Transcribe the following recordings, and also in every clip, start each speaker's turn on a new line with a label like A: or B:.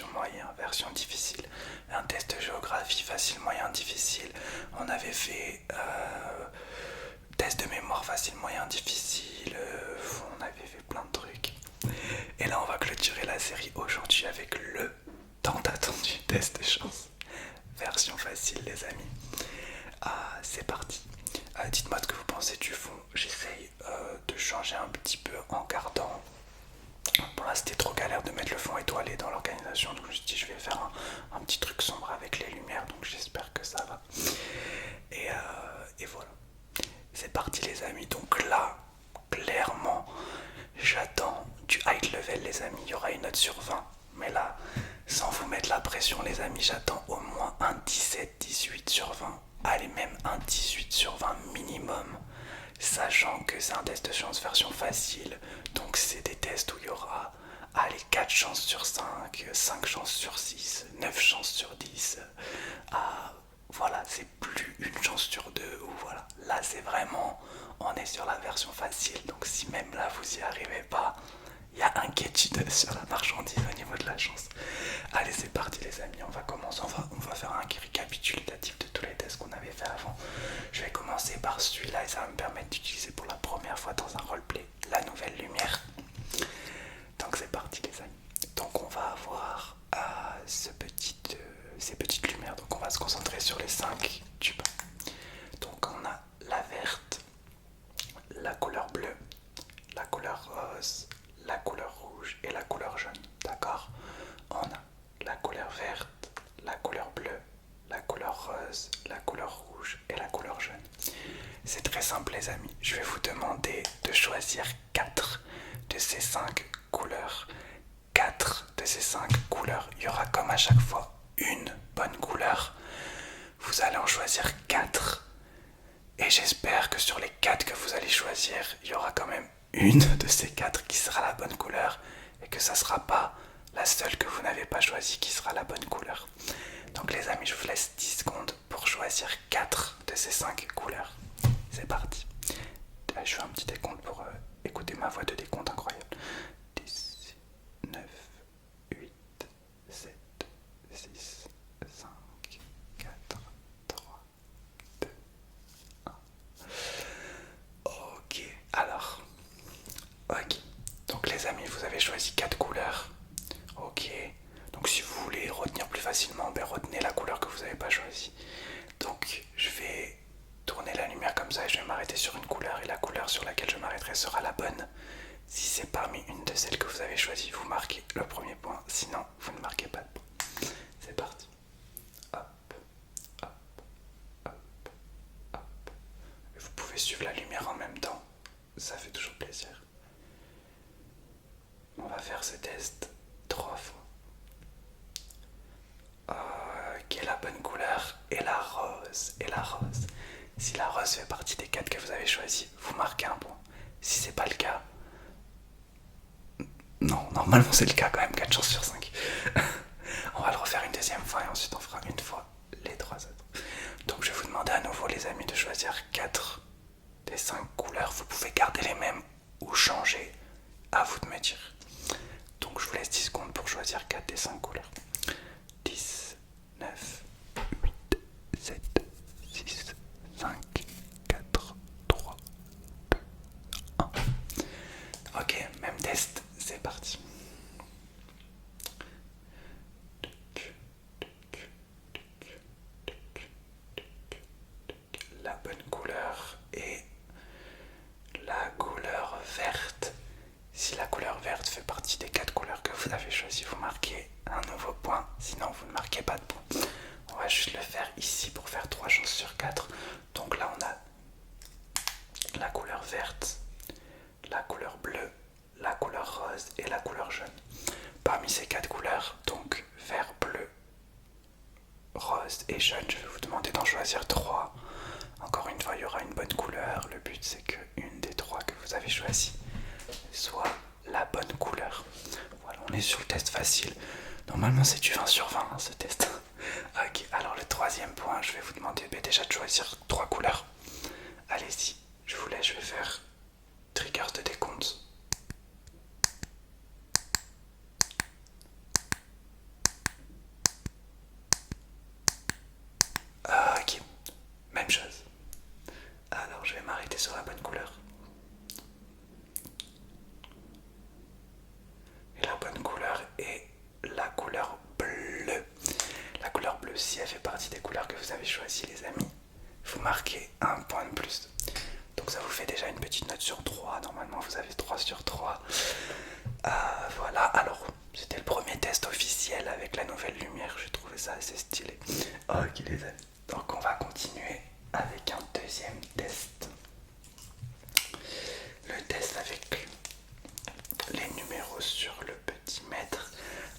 A: version moyen, version difficile, un test de géographie facile, moyen, difficile. On avait fait test de mémoire facile, moyen, difficile. On avait fait plein de trucs. Et là, on va clôturer la série aujourd'hui avec le tant attendu test de chance. Version facile, les amis. C'est parti. Dites-moi ce que vous pensez du fond. J'essaye de changer un petit peu en gardant. Bon là c'était trop galère de mettre le fond étoilé dans l'organisation, donc je me suis dit je vais faire un petit truc sombre avec les lumières, donc j'espère que ça va. Et voilà. C'est parti les amis. Donc là, clairement, j'attends du high level les amis. Il y aura une note sur 20. Mais là, sans vous mettre la pression les amis, j'attends au moins un 17-18 sur 20. Allez, même un 18 sur 20 minimum. Sachant que c'est un test de chance version facile. Donc c'est des tests où il y aura allez, 4 chances sur 5, 5 chances sur 6, 9 chances sur 10. Voilà, c'est plus une chance sur 2. Ou voilà, là c'est vraiment, on est sur la version facile. Donc si même là vous y arrivez pas, il y a un catch sur la marchandise au niveau de la chance. Allez, c'est parti les amis, on va commencer, on va faire un récapitulatif de tous les tests qu'on avait fait avant. Je vais commencer par celui-là et ça va me permettre d'utiliser pour la première fois dans un roleplay la nouvelle lumière. Donc c'est parti les amis. Donc on va avoir ces petites lumières, donc on va se concentrer sur les 5 tubes. Donc on a la verte, la couleur bleue, la couleur rose, la couleur rouge et la couleur jaune, d'accord. On a la couleur verte, la couleur bleue, la couleur rose, la couleur rouge et la couleur jaune. C'est très simple les amis, je vais vous demander de choisir 4 de ces 5 couleurs. 4 de ces 5 couleurs, il y aura comme à chaque fois une bonne couleur. Vous allez en choisir 4 et j'espère que sur les 4 que vous allez choisir, il y aura quand même une de ces 4 qui sera la bonne couleur et que ça sera pas la seule que vous n'avez pas choisie qui sera la bonne couleur. Donc les amis, je vous laisse 10 secondes pour choisir 4 de ces 5 couleurs. C'est parti. Je fais un petit décompte pour écouter ma voix de décompte incroyable. 10, 9, 8, 7, 6, 5, 4, 3, 2, 1. Ok, alors. Ok. Donc les amis, vous avez choisi 4 couleurs. Ok. Donc si vous voulez retenir plus facilement, retenez la couleur que vous n'avez pas choisie. Donc je vais tourner la lumière comme ça et je vais m'arrêter sur une couleur et la couleur sur laquelle je m'arrêterai sera la bonne. Si c'est parmi une de celles que vous avez choisies, vous marquez le premier point, sinon vous ne marquez pas de point. C'est parti. Hop, hop, hop, hop. Et vous pouvez suivre la lumière en même temps, ça fait toujours plaisir. On va faire ce test 3 fois. Quelle est la bonne couleur? Et la rose. Et la rose. Si la rose fait partie des 4 que vous avez choisis, vous marquez un point. Si c'est pas le cas, non, normalement c'est le cas quand même, 4 chances sur 5. On va le refaire une deuxième fois et ensuite on fera une fois les 3 autres. Donc je vais vous demander à nouveau les amis de choisir 4 des 5 couleurs. Vous pouvez garder les mêmes ou changer, à vous de me dire. Donc je vous laisse 10 secondes pour choisir 4 des 5 couleurs. 10, 9, 8, 7, 6, 5, 4, 3, 2, 1. Ok, même test, c'est parti. La bonne couleur est la couleur verte. Si la couleur verte fait partie des 4 couleurs que vous avez choisies, vous marquez un nouveau point, sinon vous ne marquez pas de point. On va juste le faire ici pour faire 3 chances sur 4. Donc là on a la couleur verte, la couleur bleue, la couleur rose et la couleur jaune. Parmi ces 4 couleurs, donc vert, bleu, rose et jaune, je vais vous demander d'en choisir 3. Encore une fois, il y aura une bonne couleur. Le but c'est qu'une des 3 que vous avez choisies soit la bonne couleur. Voilà, on est sur le test facile. Normalement c'est du 20 sur 20 ce test. Ok, alors le troisième point, je vais vous demander déjà de choisir 3 couleurs. Allez-y, je vous laisse, je vais faire trigger. 5 de décompte. bleue, si elle fait partie des couleurs que vous avez choisies, les amis, vous marquez un point de plus. Donc ça vous fait déjà une petite note sur 3. Normalement, vous avez 3 sur 3. Voilà, alors c'était le premier test officiel avec la nouvelle lumière. J'ai trouvé ça assez stylé. Ok, les amis. Donc on va continuer avec un deuxième test. Le test avec les numéros sur le petit mètre.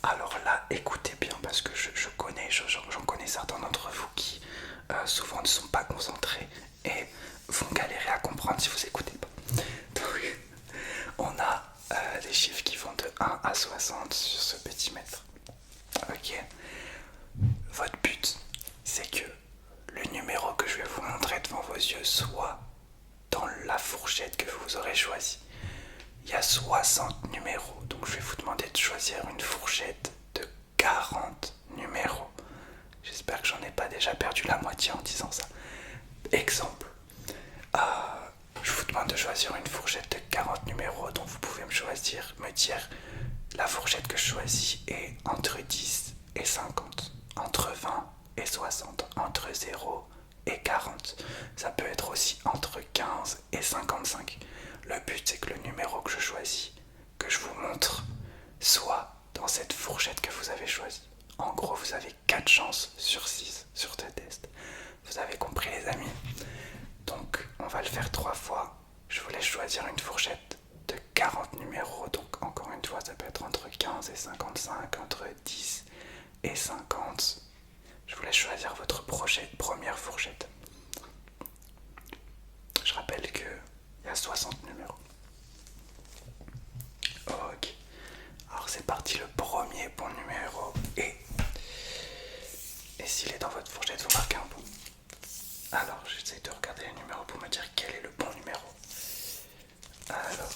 A: Alors là, écoutez bien parce que j'en connais certains d'entre vous qui souvent ne sont pas concentrés et vont galérer à comprendre si vous écoutez pas. Donc, on a des chiffres qui vont de 1 à 60 sur ce petit mètre. Ok. Votre but, c'est que le numéro que je vais vous montrer devant vos yeux soit dans la fourchette que vous aurez choisie. Il y a 60 numéros, donc je vais vous demander de choisir une fourchette de 40 numéros. J'espère que j'en ai pas déjà perdu la moitié en disant ça. Exemple, je vous demande de choisir une fourchette de 40 numéros, donc vous pouvez me dire la fourchette que je choisis est entre 10 et 50, entre 20 et 60, entre 0 et 40. Ça peut être aussi entre 15 et 55. Le but, c'est que le numéro que je choisis, que je vous montre, soit dans cette fourchette que vous avez choisie. En gros, vous avez 4 chances sur 6 sur ce test. Vous avez compris, les amis? Donc, on va le faire 3 fois. Je vous laisse choisir une fourchette de 40 numéros. Donc, encore une fois, ça peut être entre 15 et 55, entre 10 et 50. Je vous laisse choisir votre première fourchette. Je rappelle qu'il y a 60 numéros. Ok. Alors c'est parti, le premier bon numéro est... Et s'il est dans votre fourchette, vous marquez un bon. Alors j'essaie de regarder les numéros pour me dire quel est le bon numéro. Alors...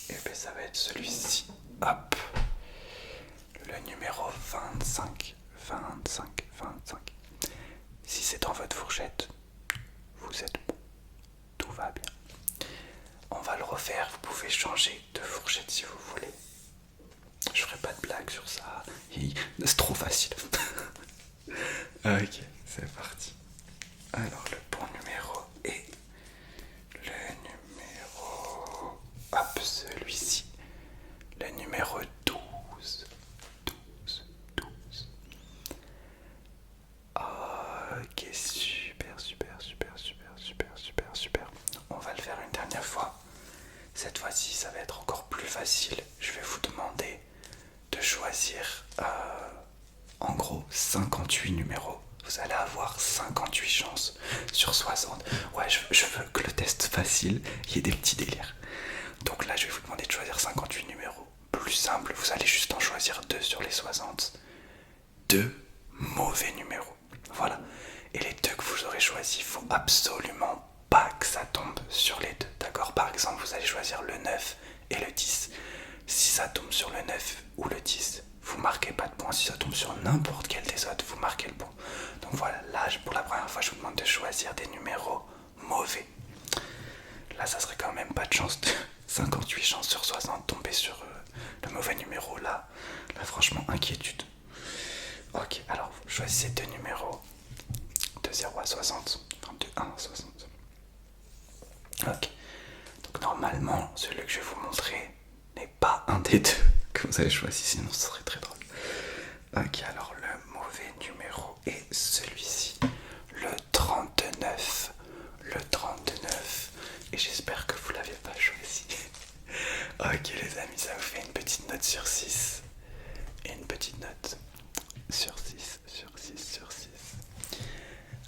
A: Et bien ça va être celui-ci. Hop. Le numéro 25. 25. Si c'est dans votre fourchette, vous êtes bon. Tout va bien. On va le refaire, vous pouvez changer de fourchette si vous voulez. Je ferai pas de blague sur ça. C'est trop facile. Ok, c'est parti. Alors le bon numéro est le numéro... Hop, celui-ci. Le numéro 12. 12. Ok, super. On va le faire une dernière fois. Cette fois-ci, ça va être encore plus facile. Je vais vous demander de choisir en gros 58 numéros. Vous allez avoir 58 chances sur 60. Ouais, je veux que le test facile, il y ait des petits délires. Donc là, je vais vous demander de choisir 58 numéros. Plus simple, vous allez juste en choisir 2 sur les 60. 2 mauvais numéros. Voilà. Et les 2 que vous aurez choisis, il faut absolument pas que ça tombe sur les 2. D'accord? Par exemple, vous allez choisir le 9 et le 10. Si ça tombe sur le 9 ou le 10, vous marquez pas de point. Si ça tombe sur n'importe quel des autres, vous marquez le point. Donc voilà, là, pour la première fois, je vous demande de choisir des numéros mauvais. Là, ça serait quand même pas de chance de 58 chances sur 60 de tomber sur le mauvais numéro. Là, franchement, inquiétude. Ok, alors, choisissez 2 numéros de 0 à 60, enfin de 1 à 60. Ok, donc normalement, celui que je vais vous montrer n'est pas un des 2 que vous avez choisi, sinon ce serait très drôle. Ok, alors le mauvais numéro est celui-ci, le 39. Le 39, et j'espère que vous l'avez pas choisi. Ok les amis, ça vous fait une petite note sur 6. Et une petite note sur 6.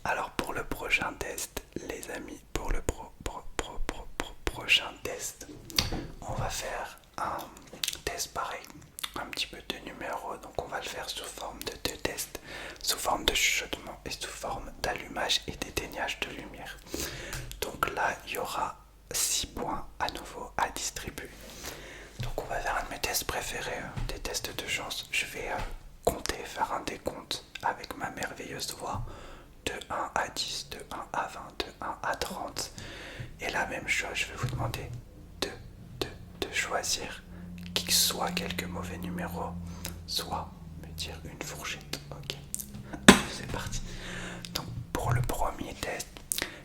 A: Alors pour le prochain test, les amis, pour le prochain test, on va faire un test pareil, un petit peu de numéros. Donc on va le faire sous forme de 2 tests, sous forme de chuchotement et sous forme d'allumage et d'éteignage de lumière. Donc là, il y aura 6 points à nouveau à distribuer. Donc on va faire un de mes tests préférés, des tests de chance. Je vais compter, faire un décompte avec ma merveilleuse voix de 1 à 10, de 1 à 20, de 1 à 30. Et la même chose, je vais vous demander de choisir soit quelques mauvais numéros, soit dire une fourchette. Ok, c'est parti. Donc pour le premier test,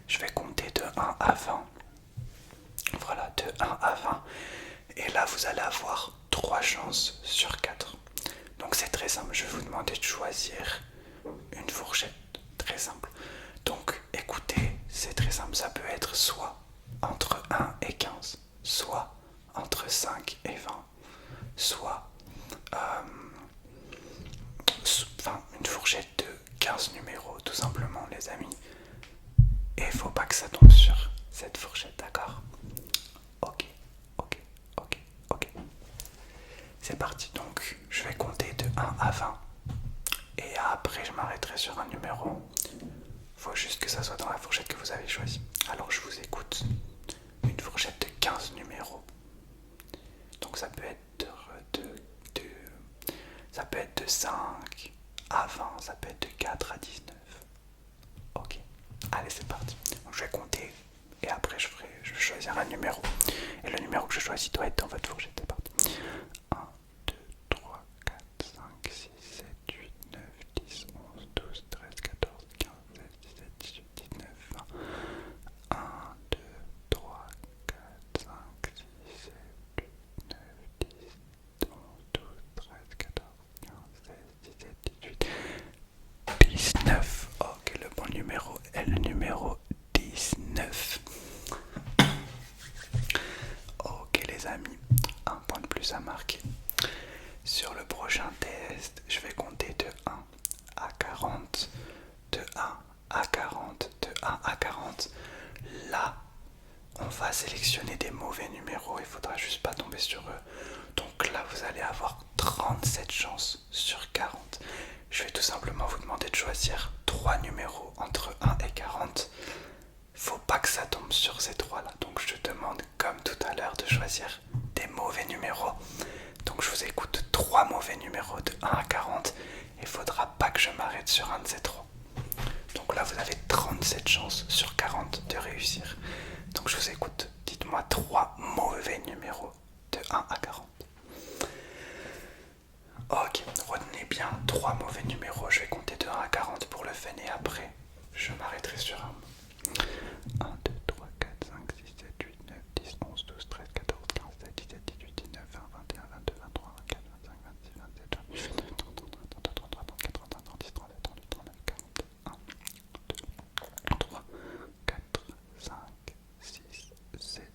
A: je vais compter de 1 à 20. Voilà, de 1 à 20. Et là, vous allez avoir 3 chances sur 4. Donc c'est très simple, je vais vous demander de choisir une fourchette. Très simple. Donc écoutez, c'est très simple, ça peut être soit entre 1 et 15, soit entre 5 et 20, soit une fourchette de 15 numéros tout simplement les amis. Et il faut pas que ça tombe sur cette fourchette, d'accord? Ok, ok, ok, ok. C'est parti, donc je vais compter de 1 à 20. Et après je m'arrêterai sur un numéro. Faut juste que ça soit dans la fourchette que vous avez choisie. Alors je vous écoute. Une fourchette de 15 numéros. Donc ça peut être ça peut être de 5 à 20, ça peut être de 4 à 19. Ok, allez c'est parti. Donc je vais compter et après je vais choisir un numéro. Et le numéro que je choisis doit être dans votre fourchette. C'est parti. 1, 2, 3, 4, 5, 6, 7, 8, 9, 10, 11, 12, 13, 14, 15, 16, 17, 18, 19, 20. 1, 2, 3, 4, 5, 6, 7, 8, 9, 10, 11, 12, 13, 14, 15, 16, 17, 18, 19. Ok, le bon numéro est le numéro 19. Ok les amis, un point de plus à marquer. Sur le prochain test, je vais compter de 1 à 40, de 1 à 40, de 1 à 40. Là, on va sélectionner des mauvais numéros, il faudra juste pas tomber sur eux. Donc là, vous allez avoir 37 chances sur 40. Je vais tout simplement vous demander de choisir 3 numéros entre 1 et 40. Faut pas que ça tombe sur ces 3 là. Donc je te demande, comme tout à l'heure, de choisir des mauvais numéros. Donc je vous écoute 3 mauvais numéros de 1 à 40. Il faudra pas que je m'arrête sur un de ces 3. Donc là, vous avez 37 chances sur 40 de réussir. Donc je vous écoute. Dites-moi 3 mauvais numéros de 1 à 40. Ok, retenez bien 3 mauvais numéros. Je vais compter de 1 à 40 pour le fun et après, je m'arrêterai sur un. 1, 2, 3, 4, 5, 6, 7, 8, 9, 10, 11, 12, 13, 14, 15, 16, 17, 18, 19, 20, 21, 22, 23, 24, 25, 26, 27, 28, 29, 30, 31, 32, 33, 34, 35, 36, 37, 38, 39, 40. 1, 2, 3, 4, 5, 6, 7,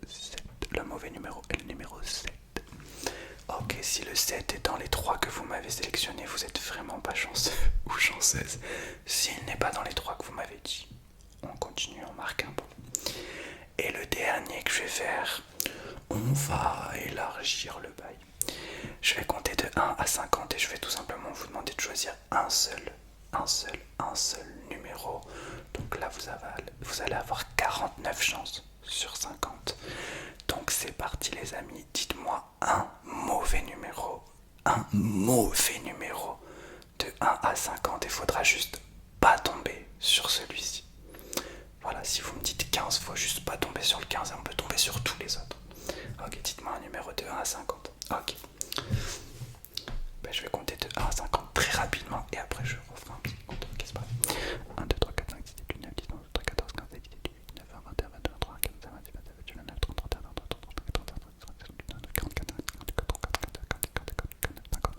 A: 7. Le mauvais numéro est le numéro 7. Ok, si le 7 est dans les 3 que vous m'avez sélectionnés, vous êtes vraiment pas chanceux ou chanceuse. S'il n'est pas dans les 3 que vous m'avez dit, on continue, on marque un point. Et le dernier que je vais faire, on va élargir le bail. Je vais compter de 1 à 50 et je vais tout simplement vous demander de choisir un seul numéro. Donc là, vous allez avoir 49 chances sur 50. Donc c'est parti les amis, dites-moi un mauvais numéro de 1 à 50. Il faudra juste pas tomber sur celui-ci. Voilà, si vous me dites 15, il faut juste pas tomber sur le 15 et on peut tomber sur tous les autres. Ok, dites-moi un numéro de 1 à 50. Ok. Ben, je vais compter de 1 à 50 très rapidement et après je referai un petit compte. Ok, c'est pas grave. 1, 2, 3, 4, 5, 6, 7, 8, 9, 10, 11, 12, 14, 15, 16, 17, 18, 19, 20, 21, 22, 23, 24, 25, 26, 27, 28, 29, 30, 31, 32, 33, 34, 35, 36, 37, 38, 39, 40, 41, 42, 43, 44, 45, 46, 47, 48, 49, 50.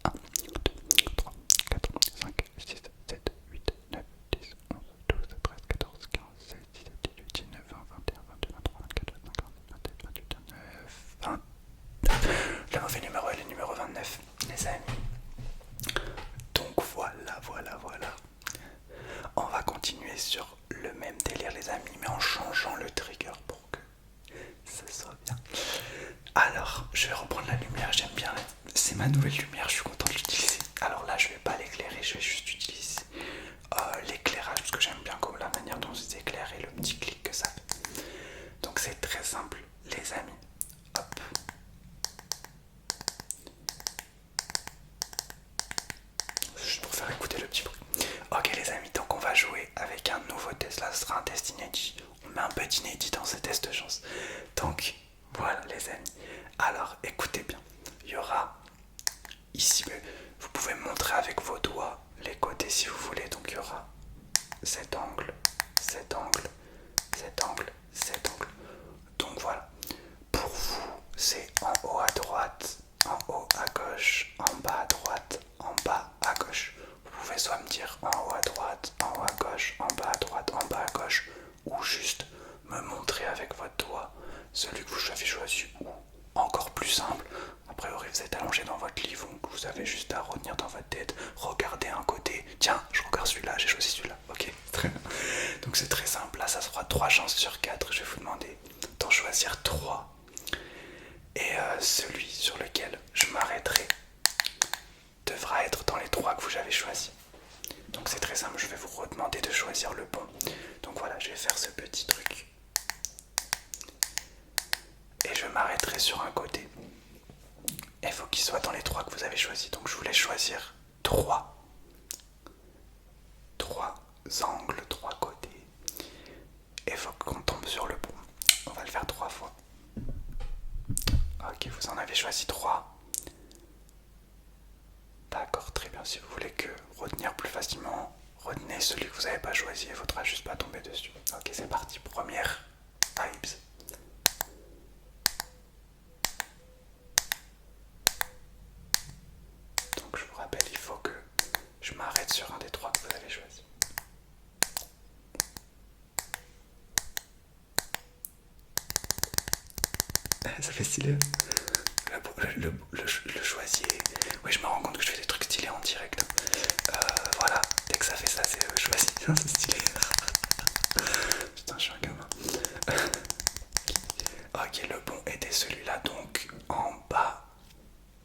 A: 1, 2, 3, 4, 5, 6, 7, 8, 9, 10, 11, 12, 13, 14, 15, 16, 17, 18, 19, 20, 21, 22, 23, 24, 25, 26, 27, 28, 29, 20. Le mauvais numéro est le numéro 29, les amis. Donc voilà. On va continuer sur le même délire les amis, mais en changeant le trigger pour que ça soit bien. Alors, je vais reprendre la lumière, j'aime bien. C'est ma nouvelle lumière, je suis content de l'utiliser. Alors là, je vais pas l'éclairer, je vais juste utiliser l'éclairage parce que j'aime bien comme la manière dont c'est éclairé et le petit clic que ça fait. Donc c'est très simple, les amis. Hop. Juste pour faire écouter le petit bruit. Ok les amis, donc on va jouer avec un nouveau test. Là, ce sera un test inédit. On met un peu d'inédit dans ce test de chance. Donc voilà les amis. Alors écoutez bien. Il ici, vous pouvez me montrer avec vos doigts les côtés si vous voulez. Donc il y aura cet angle, cet angle, cet angle, cet angle. Donc voilà. Pour vous, c'est en haut à droite, en haut à gauche, en bas à droite, en bas à gauche. Vous pouvez soit me dire en haut à droite, en haut à gauche, en bas à droite, en bas à gauche, ou juste me montrer avec votre doigt celui que vous avez choisi, ou encore plus simple, a priori vous êtes allongé dans votre lit, donc vous avez juste à retenir dans votre tête, regardez un côté, tiens je regarde celui-là, j'ai choisi celui-là, ok, très bien. Donc c'est très simple, là ça sera 3 chances sur 4, je vais vous demander d'en choisir 3, et celui sur lequel je m'arrêterai devra être dans les 3 que vous avez choisis. Donc c'est très simple, je vais vous redemander de choisir le bon. Donc voilà, je vais faire ce petit truc. Et je m'arrêterai sur un côté. Et il faut qu'il soit dans les 3 que vous avez choisis. Donc je voulais choisir 3 angles, 3 côtés. Et il faut qu'on tombe sur le bon. On va le faire 3 fois. Ok, vous en avez choisi 3. D'accord, très bien. Si vous voulez que retenir plus facilement, retenez celui que vous n'avez pas choisi. Il ne faudra juste pas tomber dessus. Ok, c'est parti. Première vibes. Donc je vous rappelle, il faut que je m'arrête sur un des 3 que vous avez choisi. Ça fait stylé. Le choisier. Oui, je me rends compte que je fais des trucs stylés en direct. Voilà, dès que ça fait ça, c'est choisi. C'est stylé. Putain, je suis un gamin. Ok, le bon était celui-là, donc en bas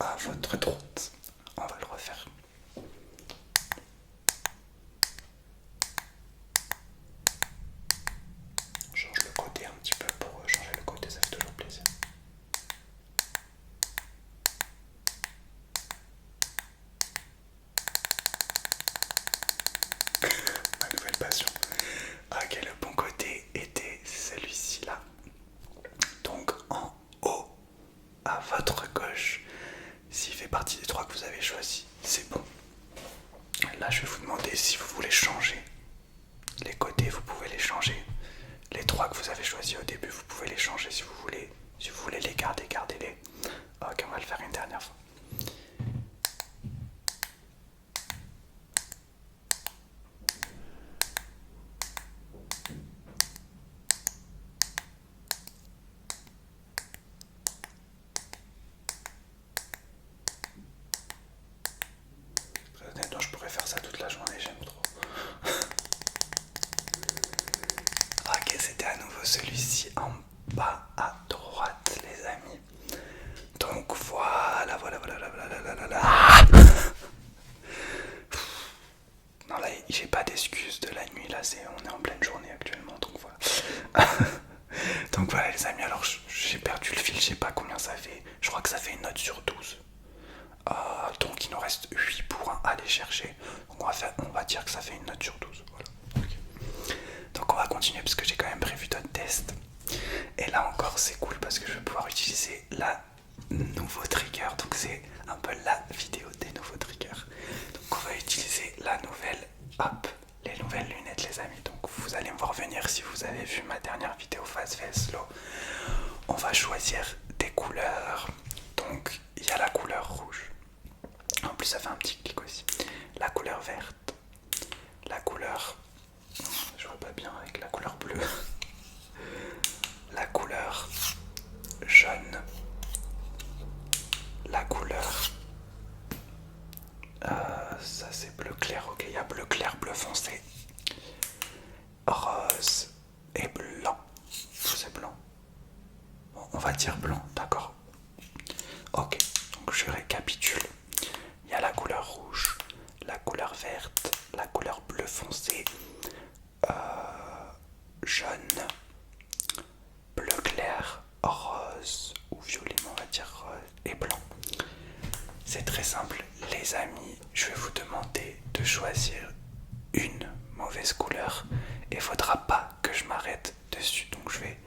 A: à votre droite. On va le refaire. On change le côté un petit peu pour changer le côté, ça fait toujours plaisir. Ma nouvelle passion. Ok, le bon côté était celui-ci là. Donc en haut à votre gauche, s'il fait partie des 3 que vous avez choisis, c'est bon. Là je vais vous demander si vous voulez changer. Les côtés vous pouvez les changer. Les 3 que vous avez choisis au début vous pouvez les changer si vous voulez. Si vous voulez les garder, gardez-les. Ok, on va le faire une dernière fois. Très honnêtement, je pourrais faire ça toute la journée, j'aime trop. Ok, c'était à nouveau celui-ci en bas à droite, les amis. Donc voilà. Non, là, j'ai pas d'excuses de la nuit, là, on est en pleine journée actuellement, donc voilà. Donc voilà, les amis, alors j'ai perdu le fil, je sais pas combien ça fait. Je crois que ça fait une note sur 12. Donc il nous reste 8 pour aller chercher. Donc on va dire que ça fait une note sur 12. Voilà. Okay. Donc on va continuer parce que j'ai quand même prévu d'autres tests. Et là encore c'est cool parce que je vais pouvoir utiliser la nouveau trigger. Donc c'est un peu la vidéo des nouveaux triggers. Donc on va utiliser la nouvelle, hop, les nouvelles lunettes les amis. Donc vous allez me voir venir si vous avez vu ma dernière vidéo fast face slow. On va choisir des couleurs. Donc il y a la couleur rouge. En plus ça fait un petit clic aussi. La couleur verte. La couleur... Je vois pas bien avec la couleur bleue. La couleur jaune. La couleur... ça c'est bleu clair, ok, il y a bleu clair, bleu foncé. Rose et blanc. C'est blanc. Bon, on va dire blanc, d'accord. Ok, donc je récapitule. Il y a la couleur rouge, la couleur verte, la couleur bleu foncé, jaune, bleu clair, rose ou violet, on va dire rose et blanc. C'est très simple, les amis. Je vais vous demander de choisir une mauvaise couleur et il faudra pas que je m'arrête dessus. Donc je vais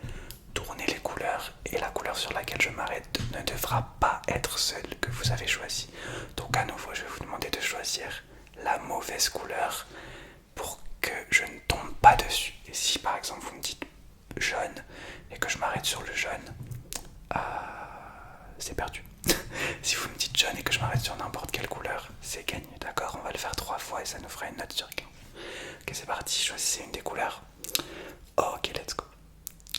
A: tourner les couleurs et la couleur sur laquelle je m'arrête ne devra pas être celle que vous avez choisi. Donc à nouveau, je vais vous demander de choisir la mauvaise couleur pour que je ne tombe pas dessus. Et si par exemple vous me dites jaune et que je m'arrête sur le jaune, c'est perdu. Si vous me dites jaune et que je m'arrête sur n'importe quelle couleur, c'est gagné, d'accord? On va le faire 3 fois et ça nous fera une note sur 15. Ok, c'est parti, choisissez une des couleurs. Ok, let's go.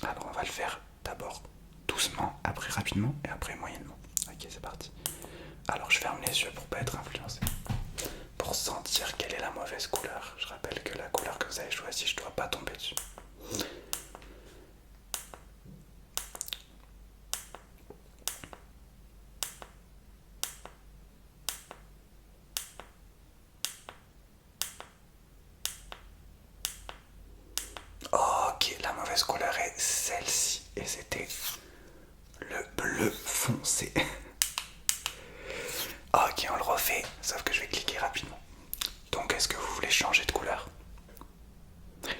A: Alors on va le faire d'abord doucement, après rapidement et après moyennement. Ok, c'est parti. Alors je ferme les yeux pour pas être influencé. Pour sentir quelle est la mauvaise couleur. Je rappelle que la couleur que vous avez choisie, je dois pas tomber dessus. Ok, la mauvaise couleur est celle-ci. Et c'était le bleu foncé. Ok, on le refait, sauf que je vais cliquer rapidement. Donc, est-ce que vous voulez changer de couleur?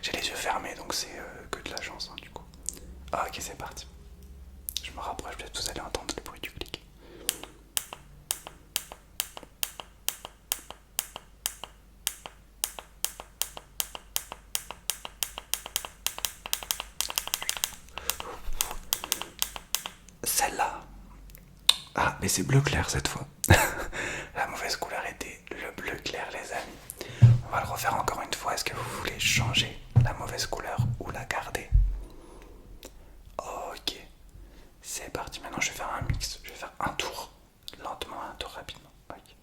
A: J'ai les yeux fermés, donc c'est que de la chance, hein, du coup. Ok, c'est parti. Je me rapproche, peut-être que vous allez entendre le bruit du clic. Celle-là. Ah, mais c'est bleu clair cette fois. La mauvaise couleur était le bleu clair, les amis. On va le refaire encore une fois. Est-ce que vous voulez changer la mauvaise couleur ou la garder? Ok, c'est parti. Maintenant, je vais faire un mix. Je vais faire un tour lentement, un tour rapidement. Okay.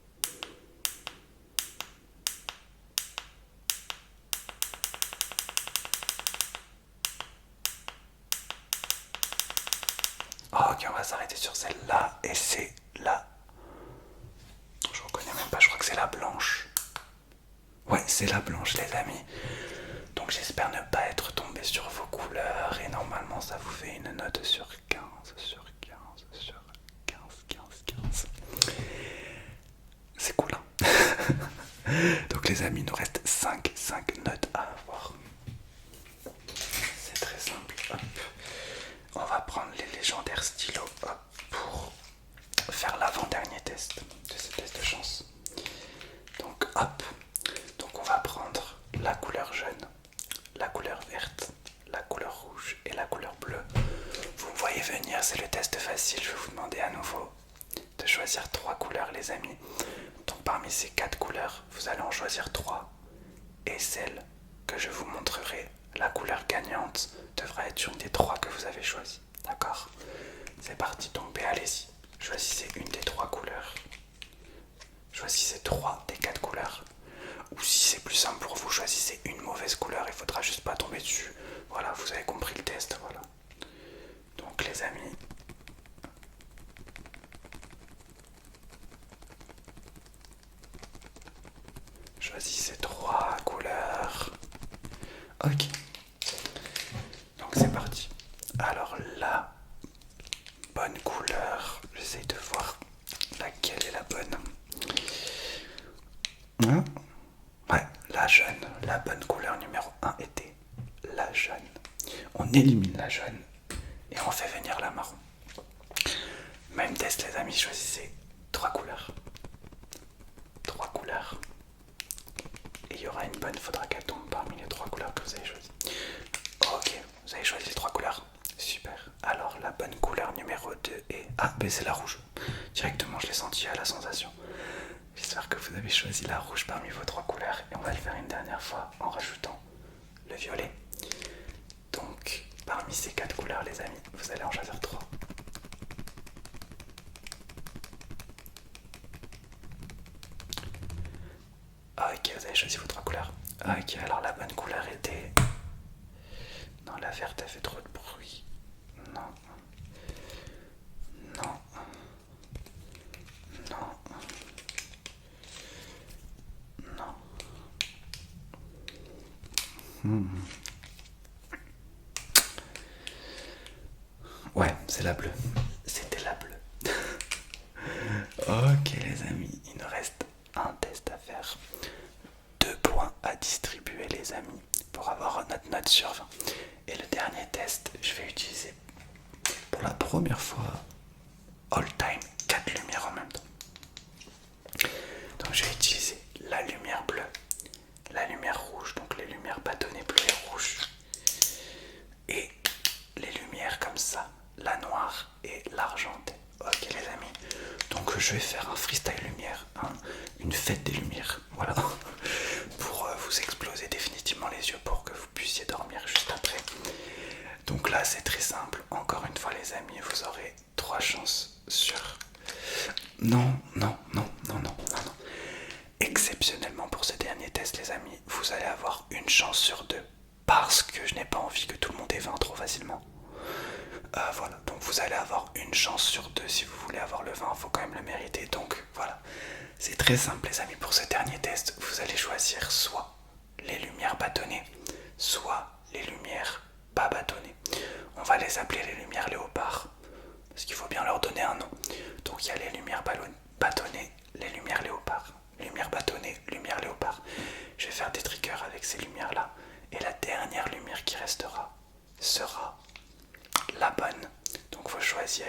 A: Ok, on va s'arrêter sur celle-là. Et c'est la... Je reconnais même pas, je crois que c'est la blanche. Ouais, c'est la blanche, les amis. Donc j'espère ne pas être tombé sur vos couleurs. Et normalement, ça vous fait une note sur 15, sur 15, sur 15, 15, 15. C'est cool, hein? Donc les amis, il nous reste 5 notes à avoir. C'est très simple. Hop. On va prendre les légendaires stylos, hop, pour faire l'avant-dernier test de ce test de chance. Donc hop, donc on va prendre la couleur jaune, la couleur verte, la couleur rouge et la couleur bleue. Vous me voyez venir, c'est le test facile. Je vais vous demander à nouveau de choisir 3 couleurs, les amis. Donc parmi ces 4 couleurs, vous allez en choisir 3. Et celle que je vous montrerai, la couleur gagnante, devra être une des 3 que vous avez choisies. D'accord? C'est parti, donc allez-y. Choisissez une des 3 couleurs. Choisissez 3 des 4 couleurs. Ou si c'est plus simple pour vous, choisissez une mauvaise couleur. Il faudra juste pas tomber dessus. Voilà, vous avez compris le test. Voilà. Donc les amis, choisissez 3 couleurs. Ok. Donc c'est parti. Alors la bonne couleur, j'essaye de voir laquelle est la bonne. Hein? Ouais, la jaune. La bonne couleur numéro 1 était la jaune. On élimine la jaune et on fait venir la marron. Même test, les amis, choisissez 3 couleurs. 3 couleurs. Et il y aura une bonne, faudra qu'elle tombe parmi les 3 couleurs que vous avez choisies. Ok, vous avez choisi les 3 couleurs. Super. Alors la bonne couleur numéro 2 est... Ah, ben c'est la rouge. Directement, je l'ai senti à la sensation. J'espère que vous avez choisi la rouge parmi vos 3 couleurs. Et on va le faire une dernière fois en rajoutant le violet. Donc, parmi ces 4 couleurs, les amis, vous allez en choisir 3. Ok, vous avez choisi vos 3 couleurs. Ok, alors la bonne couleur était... Non, la verte a fait trop de bruit. Non. Non. Non. Non. Ouais, c'est la bleue. C'était la bleue. Ok les amis, il nous reste un test à faire. 2 points à distribuer les amis pour avoir notre note sur 20. Et le dernier test, je vais utiliser pour la première fois all time 4 lumières en même temps. je vais faire un freestyle lumière, une fête des lumières, voilà, pour vous exploser définitivement les yeux pour que vous puissiez dormir juste après. Donc là c'est très simple, encore une fois les amis, vous aurez 3 chances sur... Non. Exceptionnellement pour ce dernier test les amis, vous allez avoir une chance sur 2. Parce que je n'ai pas envie que tout le monde ait 20 trop facilement. Voilà, donc vous allez avoir une chance sur 2. Si vous voulez avoir le 20, il faut quand même le mériter. Donc voilà, c'est très simple les amis. Pour ce dernier test, vous allez choisir soit les lumières bâtonnées, soit les lumières pas bâtonnées. On va les appeler les lumières léopards, parce qu'il faut bien leur donner un nom. Donc il y a les lumières bâtonnées, les lumières léopards. Lumière bâtonnée, lumière léopard. Je vais faire des triggers avec ces lumières là. Et la dernière lumière qui restera sera la bonne. Donc faut choisir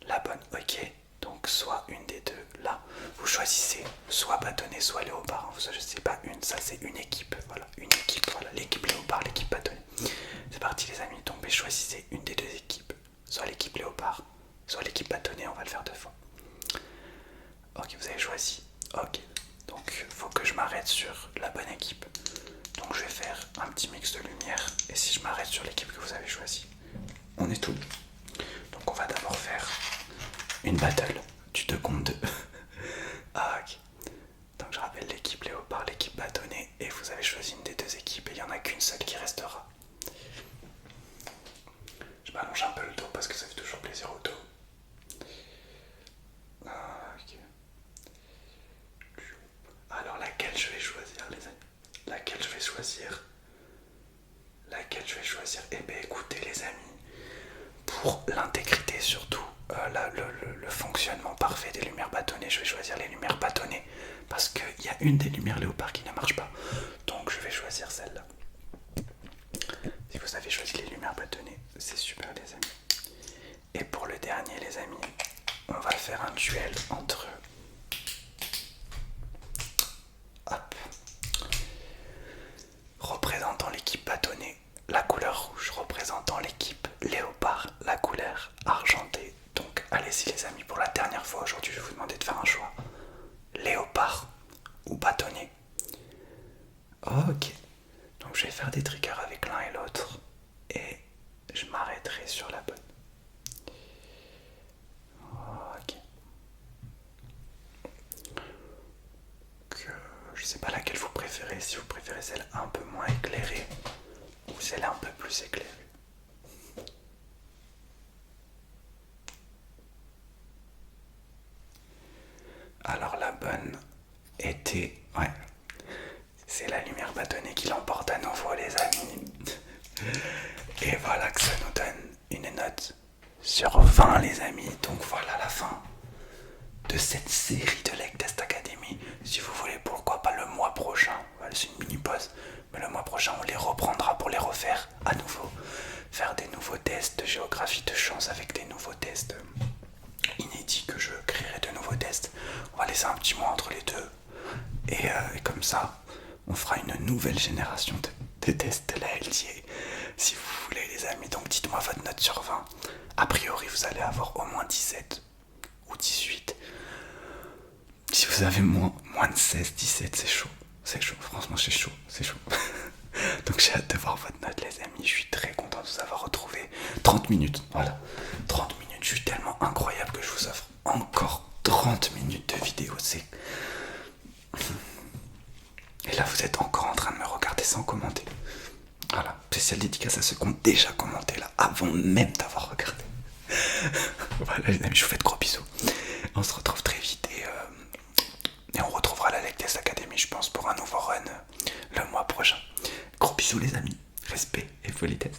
A: la bonne. Ok. Donc soit une des deux là. Vous choisissez soit bâtonnet, soit léopard. Je sais pas une, ça c'est une équipe. Voilà, une équipe. Voilà, l'équipe léopard, l'équipe bâtonnet. C'est parti les amis. Donc choisissez une des deux équipes. Soit l'équipe léopard, soit l'équipe bâtonnet. On va le faire 2 fois. Ok, vous avez choisi. Ok, donc faut que je m'arrête sur la bonne équipe. Donc je vais faire un petit mix de lumière. Et si je m'arrête sur l'équipe que vous avez choisie, on est tout bon. Donc on va d'abord faire une battle du 2 contre 2. Ok. Donc je rappelle l'équipe léopard, l'équipe bâtonnet. Et vous avez choisi une des deux équipes. Et il n'y en a qu'une seule qui restera. Je m'allonge un peu le dos parce que ça fait toujours plaisir au dos. Ok. Alors laquelle je vais choisir les amis? Laquelle je vais choisir? Eh bien écoutez les amis, pour l'intégrité surtout, le fonctionnement parfait des lumières bâtonnées, je vais choisir les lumières bâtonnées parce qu'il y a une des lumières léopard qui ne marche pas. Donc je vais choisir celle-là. Si vous avez choisi les lumières bâtonnées, c'est super les amis. Et pour le dernier les amis, on va faire un duel entre... Hop. Représentant l'équipe bâtonnée, la couleur rouge. Représentant l'équipe léopard, la couleur argentée. Donc allez-y les amis, pour la dernière fois aujourd'hui, je vais vous demander de faire un choix. Léopard ou bâtonnet. Ok. Donc je vais faire des triggers avec l'un et l'autre. Et je m'arrêterai sur la bonne. Ok. Je sais pas laquelle vous préférez, si vous préférez celle un peu moins éclairée ou celle un peu plus éclairée. Alors la bonne était... Ouais, c'est la lumière bâtonnée qui l'emporte à nouveau les amis. Et voilà que ça nous donne une note sur 20 les amis. Donc voilà la fin de cette série de Lake Test Academy. Si vous voulez, pourquoi pas le mois prochain, voilà, c'est une mini pause, mais le mois prochain on les reprendra pour les refaire à nouveau, faire des nouveaux tests de géographie de chance avec des nouveaux tests inédits que je créerai de nouveaux tests. On va laisser un petit mois entre les deux et comme ça on fera une nouvelle génération de tests de la LTA si vous voulez les amis. Donc dites-moi votre note sur 20. A priori vous allez avoir au moins 17 ou 18. Si vous avez moins de 16, 17, c'est chaud. C'est chaud, franchement c'est chaud. Donc j'ai hâte de voir votre note les amis. Je suis très content de vous avoir retrouvé. 30 minutes, voilà. 30 minutes, je suis tellement incroyable que je vous offre encore 30 minutes de vidéo. C'est... Et là vous êtes encore en train de me regarder sans commenter. Voilà, spécial dédicace à ceux qui ont déjà commenté là, avant même d'avoir regardé. Voilà les amis, je vous fais de gros bisous. On se retrouve très vite et on retrouvera la Lake Test Academy, je pense, pour un nouveau run le mois prochain. Gros bisous les amis, respect et politesse.